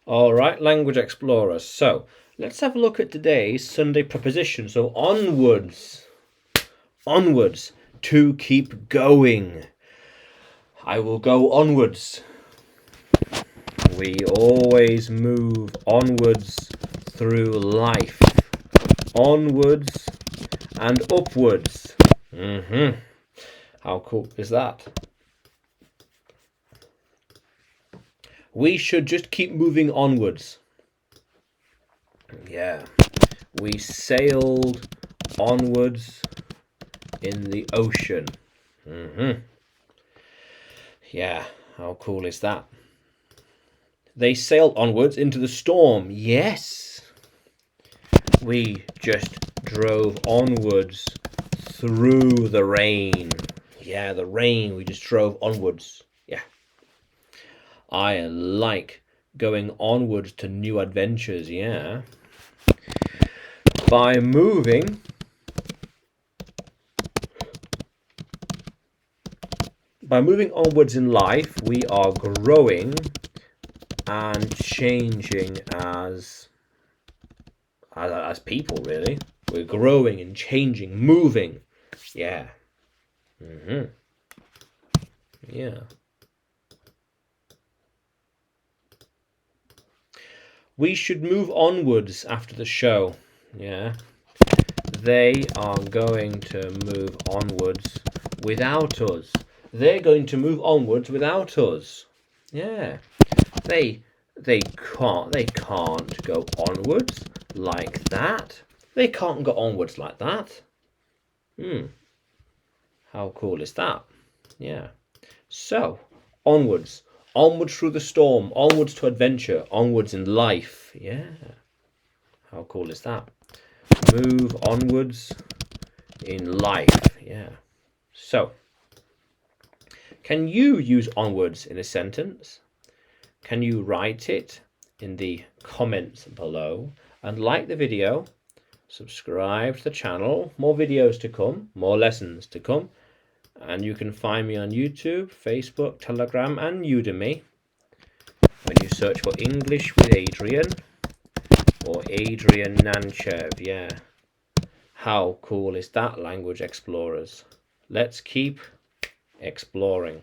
All right, language explorers. So let's have a look at today's Sunday preposition. So onwards, onwards, to keep going. I will go onwards. We always move onwards through life. Onwards and upwards. How cool is that? We should just keep moving onwards. Yeah. We sailed onwards in the ocean. Yeah, how cool is that? They sailed onwards into the storm. Yes. We just drove onwards through the rain. Yeah, the rain. We just drove onwards. Yeah. I like going onwards to new adventures. Yeah. By moving onwards in life, we are growing and changing as people, really. We're growing and changing, moving. Yeah. Yeah. We should move onwards after the show. Yeah. They are going to move onwards without us. They're going to move onwards without us. Yeah. They can't go onwards like that. They can't go onwards like that. How cool is that? Yeah. So, onwards. Onwards through the storm. Onwards to adventure. Onwards in life. Yeah. How cool is that? Move onwards in life. Yeah. So, can you use onwards in a sentence? Can you write it in the comments below? And like the video, subscribe to the channel. More videos to come, more lessons to come. And you can find me on YouTube, Facebook, Telegram, and Udemy. When you search for English with Adrian or Adrian Nanchev, yeah. How cool is that, language explorers? Let's keep exploring.